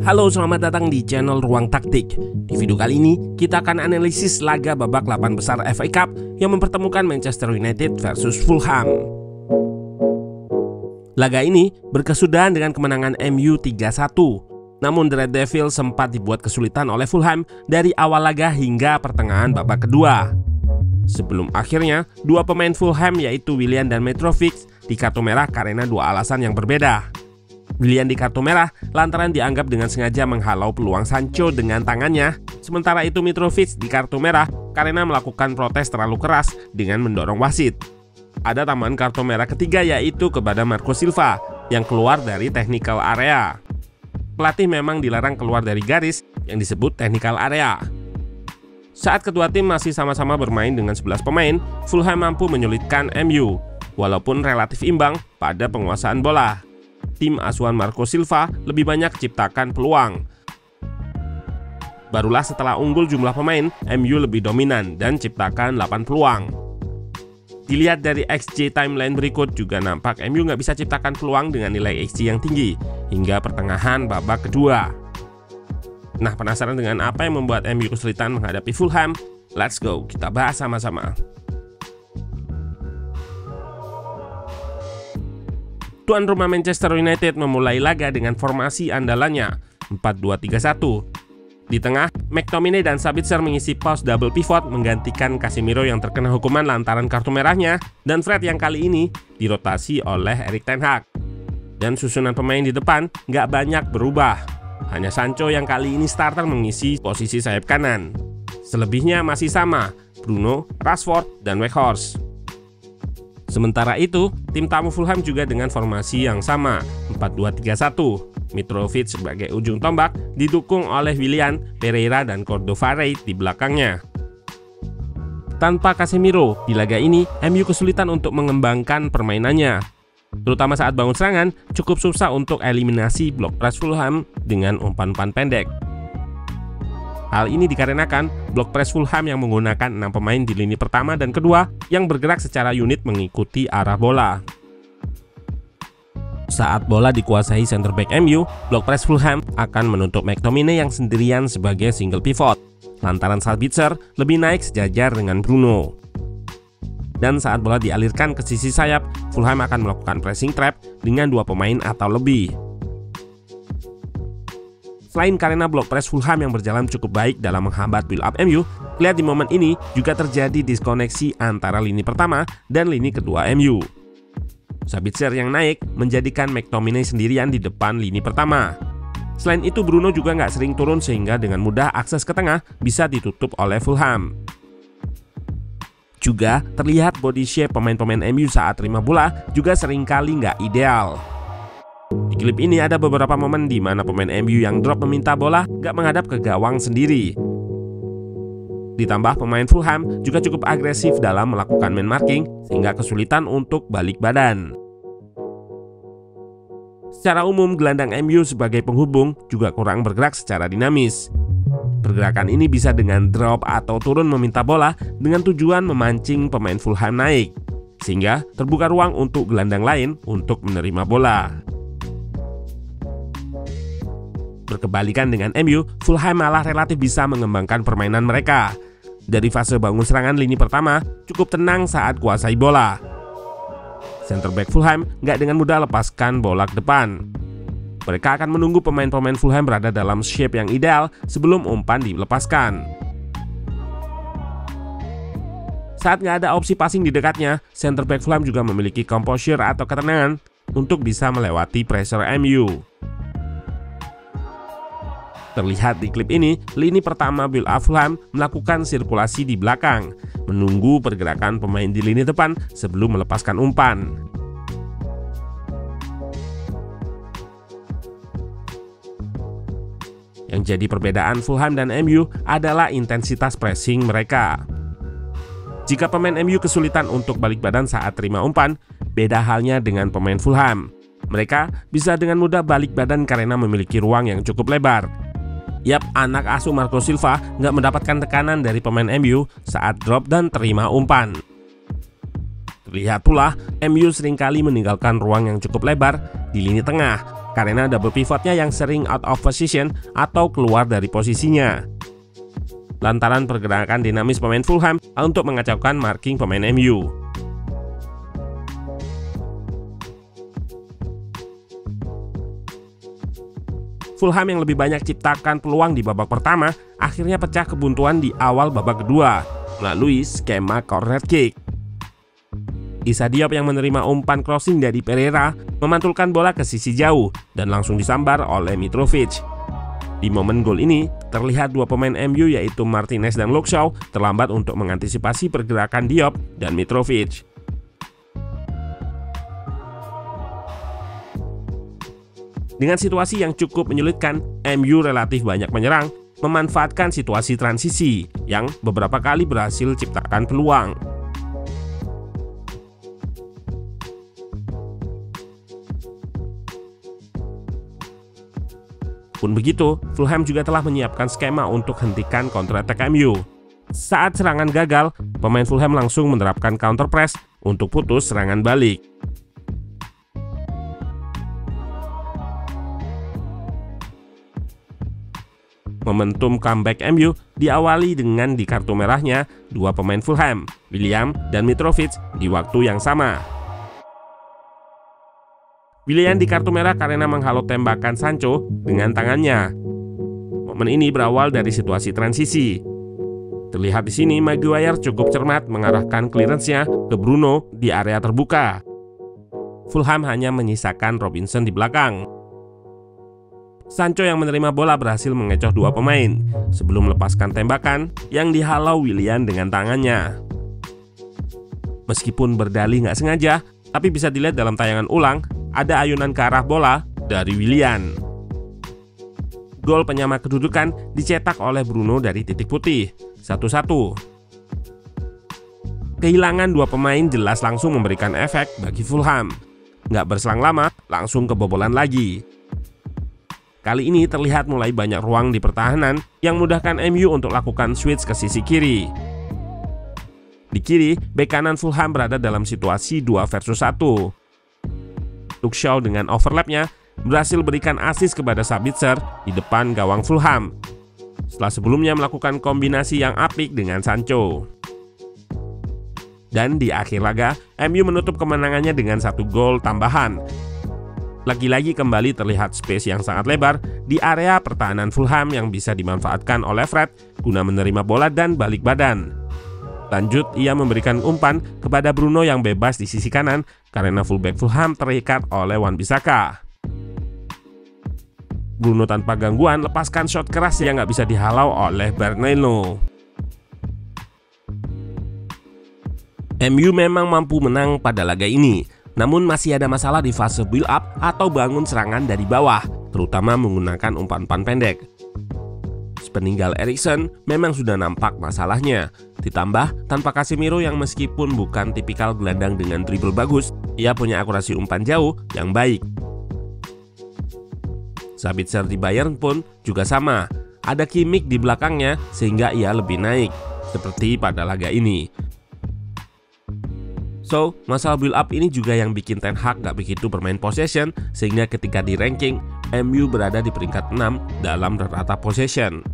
Halo, selamat datang di channel Ruang Taktik. Di video kali ini, kita akan analisis laga babak 8 besar FA Cup yang mempertemukan Manchester United versus Fulham. Laga ini berkesudahan dengan kemenangan MU 3-1. Namun The Red Devils sempat dibuat kesulitan oleh Fulham dari awal laga hingga pertengahan babak kedua. Sebelum akhirnya, dua pemain Fulham yaitu Willian dan Mitrovic di kartu merah karena dua alasan yang berbeda. Willian di kartu merah lantaran dianggap dengan sengaja menghalau peluang Sancho dengan tangannya, sementara itu Mitrovic di kartu merah karena melakukan protes terlalu keras dengan mendorong wasit. Ada tambahan kartu merah ketiga yaitu kepada Marco Silva yang keluar dari technical area. Pelatih memang dilarang keluar dari garis yang disebut technical area. Saat kedua tim masih sama-sama bermain dengan 11 pemain, Fulham mampu menyulitkan MU walaupun relatif imbang pada penguasaan bola. Tim asuhan Marco Silva lebih banyak ciptakan peluang. Barulah setelah unggul jumlah pemain, MU lebih dominan dan ciptakan 8 peluang. Dilihat dari XG timeline berikut juga nampak MU nggak bisa ciptakan peluang dengan nilai XG yang tinggi hingga pertengahan babak kedua. Nah, penasaran dengan apa yang membuat MU kesulitan menghadapi Fulham? Let's go, kita bahas sama-sama. Tuan rumah Manchester United memulai laga dengan formasi andalannya 4-2-3-1. Di tengah, McTominay dan Sabitzer mengisi pos double pivot menggantikan Casemiro yang terkena hukuman lantaran kartu merahnya, dan Fred yang kali ini dirotasi oleh Erik ten Hag. Dan susunan pemain di depan nggak banyak berubah. Hanya Sancho yang kali ini starter mengisi posisi sayap kanan. Selebihnya masih sama, Bruno, Rashford, dan Weghorst. Sementara itu, tim tamu Fulham juga dengan formasi yang sama, 4-2-3-1. Mitrovic sebagai ujung tombak didukung oleh Willian, Pereira, dan Cordova-Reid di belakangnya. Tanpa Casemiro, di laga ini MU kesulitan untuk mengembangkan permainannya. Terutama saat bangun serangan, cukup susah untuk eliminasi blok press Fulham dengan umpan-umpan pendek. Hal ini dikarenakan blok press Fulham yang menggunakan 6 pemain di lini pertama dan kedua yang bergerak secara unit mengikuti arah bola. Saat bola dikuasai center back MU, blok press Fulham akan menutup McTominay yang sendirian sebagai single pivot, lantaran Sabitzer lebih naik sejajar dengan Bruno. Dan saat bola dialirkan ke sisi sayap, Fulham akan melakukan pressing trap dengan 2 pemain atau lebih. Selain karena blok press Fulham yang berjalan cukup baik dalam menghambat build up MU, lihat di momen ini juga terjadi diskoneksi antara lini pertama dan lini kedua MU. Sabitzer yang naik menjadikan McTominay sendirian di depan lini pertama. Selain itu Bruno juga nggak sering turun sehingga dengan mudah akses ke tengah bisa ditutup oleh Fulham. Juga terlihat body shape pemain-pemain MU saat terima bola juga seringkali nggak ideal. Di klip ini ada beberapa momen di mana pemain MU yang drop meminta bola gak menghadap ke gawang sendiri. Ditambah pemain Fulham juga cukup agresif dalam melakukan man marking sehingga kesulitan untuk balik badan. Secara umum gelandang MU sebagai penghubung juga kurang bergerak secara dinamis. Pergerakan ini bisa dengan drop atau turun meminta bola dengan tujuan memancing pemain Fulham naik, sehingga terbuka ruang untuk gelandang lain untuk menerima bola. Berkebalikan dengan MU, Fulham malah relatif bisa mengembangkan permainan mereka. Dari fase bangun serangan lini pertama, cukup tenang saat kuasai bola. Center back Fulham nggak dengan mudah lepaskan bola ke depan. Mereka akan menunggu pemain-pemain Fulham berada dalam shape yang ideal sebelum umpan dilepaskan. Saat nggak ada opsi passing di dekatnya, center back Fulham juga memiliki composure atau ketenangan untuk bisa melewati pressure MU. Terlihat di klip ini, lini pertama build up Fulham melakukan sirkulasi di belakang, menunggu pergerakan pemain di lini depan sebelum melepaskan umpan. Yang jadi perbedaan Fulham dan MU adalah intensitas pressing mereka. Jika pemain MU kesulitan untuk balik badan saat terima umpan, beda halnya dengan pemain Fulham. Mereka bisa dengan mudah balik badan karena memiliki ruang yang cukup lebar. Yap, anak asuh Marco Silva nggak mendapatkan tekanan dari pemain MU saat drop dan terima umpan. Terlihat pula, MU seringkali meninggalkan ruang yang cukup lebar di lini tengah karena double pivotnya yang sering out of position atau keluar dari posisinya. Lantaran pergerakan dinamis pemain Fulham untuk mengacaukan marking pemain MU. Fulham yang lebih banyak ciptakan peluang di babak pertama akhirnya pecah kebuntuan di awal babak kedua melalui skema corner kick. Issa Diop yang menerima umpan crossing dari Pereira memantulkan bola ke sisi jauh dan langsung disambar oleh Mitrovic. Di momen gol ini, terlihat dua pemain MU yaitu Martinez dan Luke Shaw terlambat untuk mengantisipasi pergerakan Diop dan Mitrovic. Dengan situasi yang cukup menyulitkan, MU relatif banyak menyerang, memanfaatkan situasi transisi yang beberapa kali berhasil ciptakan peluang. Pun begitu, Fulham juga telah menyiapkan skema untuk hentikan counter attack MU. Saat serangan gagal, pemain Fulham langsung menerapkan counter press untuk putus serangan balik. Momentum comeback MU diawali dengan di kartu merahnya dua pemain Fulham, Willian dan Mitrovic di waktu yang sama. Willian di kartu merah karena menghalau tembakan Sancho dengan tangannya. Momen ini berawal dari situasi transisi. Terlihat di sini Maguire cukup cermat mengarahkan clearance-nya ke Bruno di area terbuka. Fulham hanya menyisakan Robinson di belakang. Sancho yang menerima bola berhasil mengecoh dua pemain sebelum melepaskan tembakan yang dihalau Willian dengan tangannya. Meskipun berdalih nggak sengaja, tapi bisa dilihat dalam tayangan ulang, ada ayunan ke arah bola dari Willian. Gol penyama kedudukan dicetak oleh Bruno dari titik putih, 1-1. Kehilangan dua pemain jelas langsung memberikan efek bagi Fulham. Nggak berselang lama, langsung kebobolan lagi. Kali ini terlihat mulai banyak ruang di pertahanan yang memudahkan MU untuk lakukan switch ke sisi kiri. Di kiri, bek kanan Fulham berada dalam situasi 2 versus 1. Luke Shaw dengan overlapnya berhasil berikan assist kepada Sabitzer di depan gawang Fulham, setelah sebelumnya melakukan kombinasi yang apik dengan Sancho. Dan di akhir laga, MU menutup kemenangannya dengan 1 gol tambahan. Lagi-lagi kembali terlihat space yang sangat lebar di area pertahanan Fulham yang bisa dimanfaatkan oleh Fred guna menerima bola dan balik badan. Lanjut, ia memberikan umpan kepada Bruno yang bebas di sisi kanan karena fullback Fulham terikat oleh Wan-Bissaka. Bruno tanpa gangguan lepaskan shot keras yang nggak bisa dihalau oleh Bernardo. MU memang mampu menang pada laga ini, namun masih ada masalah di fase build up atau bangun serangan dari bawah, terutama menggunakan umpan-umpan pendek. Sepeninggal Eriksen memang sudah nampak masalahnya. Ditambah tanpa Casemiro yang meskipun bukan tipikal gelandang dengan dribble bagus, ia punya akurasi umpan jauh yang baik. Sabitzer di Bayern pun juga sama, ada Kimmich di belakangnya sehingga ia lebih naik, seperti pada laga ini. So, masalah build up ini juga yang bikin Ten Hag gak begitu bermain possession, sehingga ketika di ranking, MU berada di peringkat 6 dalam rata possession.